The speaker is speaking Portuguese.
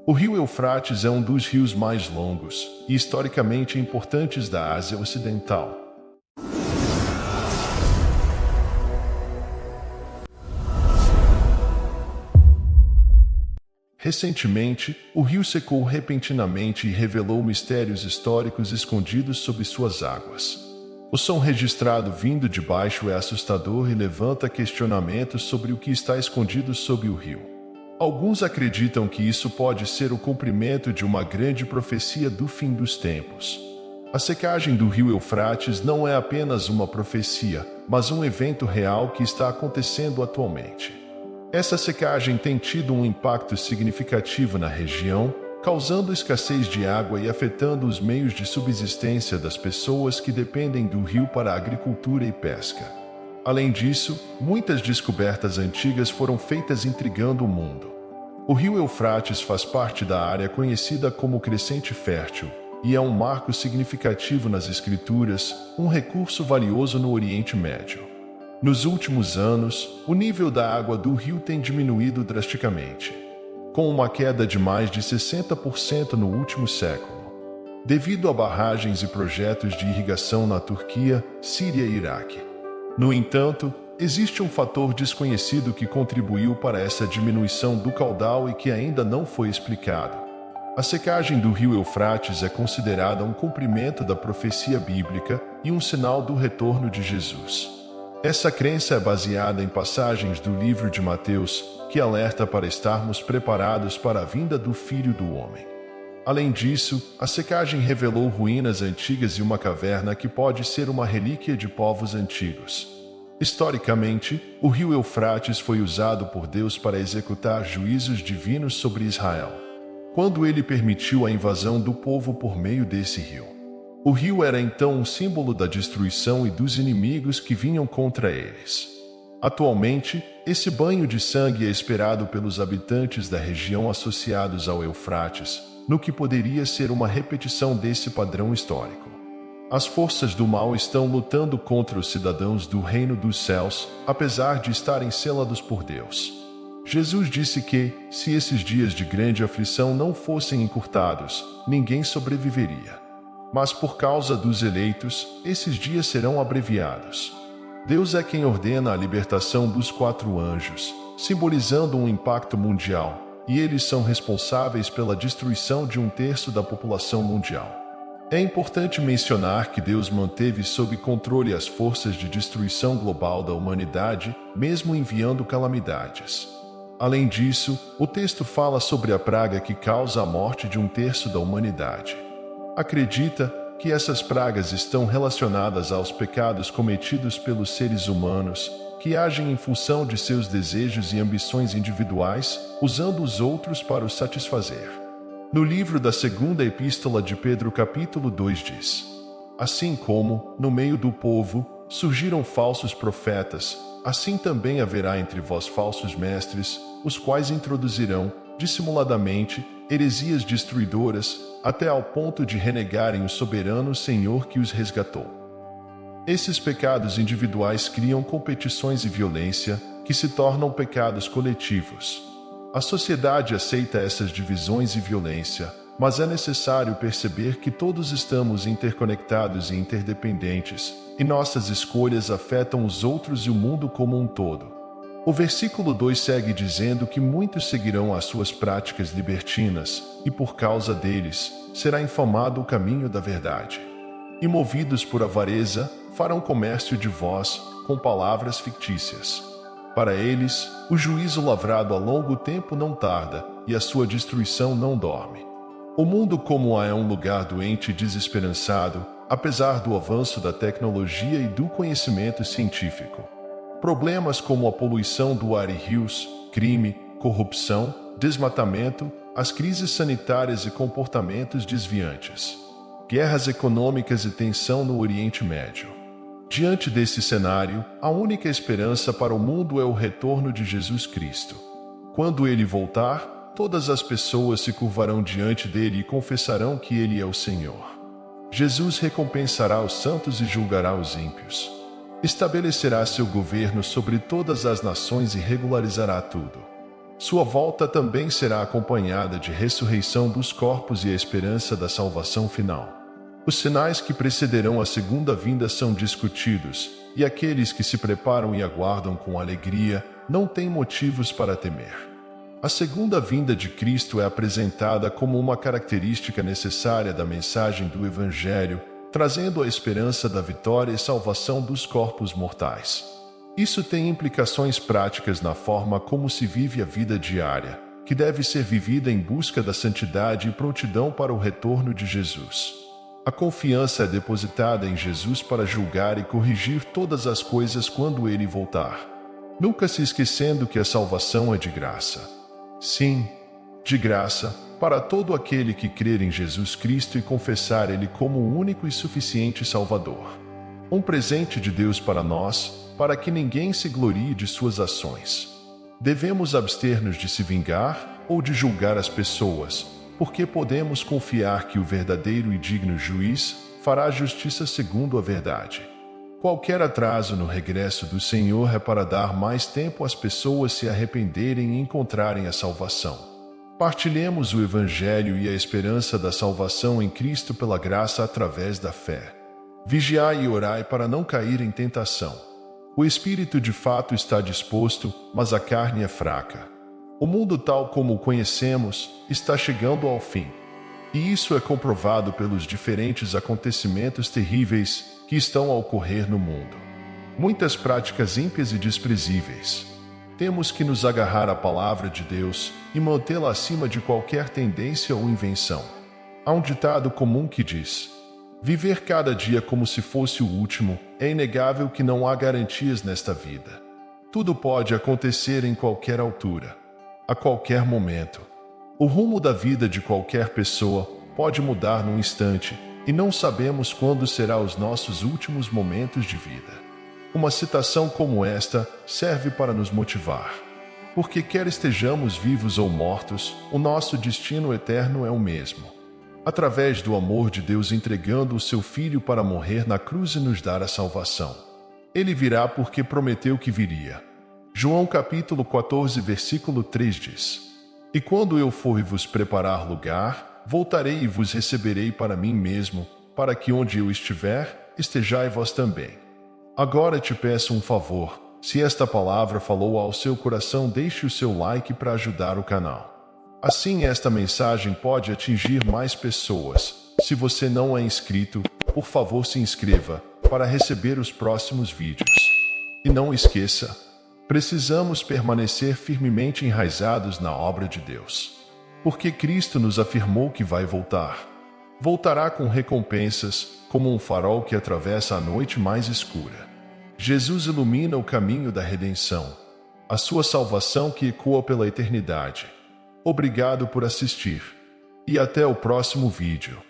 O rio Eufrates é um dos rios mais longos e historicamente importantes da Ásia Ocidental. Recentemente, o rio secou repentinamente e revelou mistérios históricos escondidos sob suas águas. O som registrado vindo de baixo é assustador e levanta questionamentos sobre o que está escondido sob o rio. Alguns acreditam que isso pode ser o cumprimento de uma grande profecia do fim dos tempos. A secagem do rio Eufrates não é apenas uma profecia, mas um evento real que está acontecendo atualmente. Essa secagem tem tido um impacto significativo na região, causando escassez de água e afetando os meios de subsistência das pessoas que dependem do rio para a agricultura e pesca. Além disso, muitas descobertas antigas foram feitas intrigando o mundo. O rio Eufrates faz parte da área conhecida como Crescente Fértil e é um marco significativo nas Escrituras, um recurso valioso no Oriente Médio. Nos últimos anos, o nível da água do rio tem diminuído drasticamente, com uma queda de mais de 60% no último século, devido a barragens e projetos de irrigação na Turquia, Síria e Iraque. No entanto, existe um fator desconhecido que contribuiu para essa diminuição do caudal e que ainda não foi explicado. A secagem do rio Eufrates é considerada um cumprimento da profecia bíblica e um sinal do retorno de Jesus. Essa crença é baseada em passagens do livro de Mateus, que alerta para estarmos preparados para a vinda do Filho do Homem. Além disso, a secagem revelou ruínas antigas e uma caverna que pode ser uma relíquia de povos antigos. Historicamente, o rio Eufrates foi usado por Deus para executar juízos divinos sobre Israel, quando ele permitiu a invasão do povo por meio desse rio. O rio era então um símbolo da destruição e dos inimigos que vinham contra eles. Atualmente, esse banho de sangue é esperado pelos habitantes da região associados ao Eufrates, no que poderia ser uma repetição desse padrão histórico. As forças do mal estão lutando contra os cidadãos do reino dos céus, apesar de estarem selados por Deus. Jesus disse que, se esses dias de grande aflição não fossem encurtados, ninguém sobreviveria. Mas por causa dos eleitos, esses dias serão abreviados. Deus é quem ordena a libertação dos 4 anjos, simbolizando um impacto mundial, e eles são responsáveis pela destruição de 1/3 da população mundial. É importante mencionar que Deus manteve sob controle as forças de destruição global da humanidade, mesmo enviando calamidades. Além disso, o texto fala sobre a praga que causa a morte de 1/3 da humanidade. Acredita que essas pragas estão relacionadas aos pecados cometidos pelos seres humanos, que agem em função de seus desejos e ambições individuais, usando os outros para os satisfazer. No livro da segunda epístola de Pedro capítulo 2 diz: assim como, no meio do povo, surgiram falsos profetas, assim também haverá entre vós falsos mestres, os quais introduzirão, dissimuladamente, heresias destruidoras, até ao ponto de renegarem o soberano Senhor que os resgatou. Esses pecados individuais criam competições e violência, que se tornam pecados coletivos. A sociedade aceita essas divisões e violência, mas é necessário perceber que todos estamos interconectados e interdependentes, e nossas escolhas afetam os outros e o mundo como um todo. O versículo 2 segue dizendo que muitos seguirão as suas práticas libertinas, e por causa deles, será infamado o caminho da verdade. E movidos por avareza, farão comércio de vós, com palavras fictícias. Para eles, o juízo lavrado a longo tempo não tarda, e a sua destruição não dorme. O mundo como é um lugar doente e desesperançado, apesar do avanço da tecnologia e do conhecimento científico. Problemas como a poluição do ar e rios, crime, corrupção, desmatamento, as crises sanitárias e comportamentos desviantes. Guerras econômicas e tensão no Oriente Médio. Diante desse cenário, a única esperança para o mundo é o retorno de Jesus Cristo. Quando ele voltar, todas as pessoas se curvarão diante dele e confessarão que ele é o Senhor. Jesus recompensará os santos e julgará os ímpios. Estabelecerá seu governo sobre todas as nações e regularizará tudo. Sua volta também será acompanhada de ressurreição dos corpos e a esperança da salvação final. Os sinais que precederão a segunda vinda são discutidos, e aqueles que se preparam e aguardam com alegria não têm motivos para temer. A segunda vinda de Cristo é apresentada como uma característica necessária da mensagem do Evangelho, trazendo a esperança da vitória e salvação dos corpos mortais. Isso tem implicações práticas na forma como se vive a vida diária, que deve ser vivida em busca da santidade e prontidão para o retorno de Jesus. A confiança é depositada em Jesus para julgar e corrigir todas as coisas quando ele voltar. Nunca se esquecendo que a salvação é de graça. Sim, de graça, para todo aquele que crer em Jesus Cristo e confessar Ele como o único e suficiente Salvador. Um presente de Deus para nós, para que ninguém se glorie de suas ações. Devemos abster-nos de se vingar ou de julgar as pessoas, porque podemos confiar que o verdadeiro e digno juiz fará justiça segundo a verdade. Qualquer atraso no regresso do Senhor é para dar mais tempo às pessoas se arrependerem e encontrarem a salvação. Partilhemos o Evangelho e a esperança da salvação em Cristo pela graça através da fé. Vigiai e orai para não cair em tentação. O espírito de fato está disposto, mas a carne é fraca. O mundo tal como o conhecemos está chegando ao fim. E isso é comprovado pelos diferentes acontecimentos terríveis que estão a ocorrer no mundo. Muitas práticas ímpias e desprezíveis. Temos que nos agarrar à palavra de Deus e mantê-la acima de qualquer tendência ou invenção. Há um ditado comum que diz: viver cada dia como se fosse o último, é inegável que não há garantias nesta vida. Tudo pode acontecer em qualquer altura, a qualquer momento. O rumo da vida de qualquer pessoa pode mudar num instante, e não sabemos quando será os nossos últimos momentos de vida. Uma citação como esta serve para nos motivar. Porque quer estejamos vivos ou mortos, o nosso destino eterno é o mesmo. Através do amor de Deus entregando o seu Filho para morrer na cruz e nos dar a salvação. Ele virá porque prometeu que viria. João capítulo 14, versículo 3 diz: E quando eu for e vos preparar lugar, voltarei e vos receberei para mim mesmo, para que onde eu estiver, estejai vós também. Agora te peço um favor, se esta palavra falou ao seu coração, deixe o seu like para ajudar o canal. Assim esta mensagem pode atingir mais pessoas. Se você não é inscrito, por favor se inscreva, para receber os próximos vídeos. E não esqueça, precisamos permanecer firmemente enraizados na obra de Deus. Porque Cristo nos afirmou que vai voltar. Voltará com recompensas, como um farol que atravessa a noite mais escura. Jesus ilumina o caminho da redenção, a sua salvação que ecoa pela eternidade. Obrigado por assistir. E até o próximo vídeo.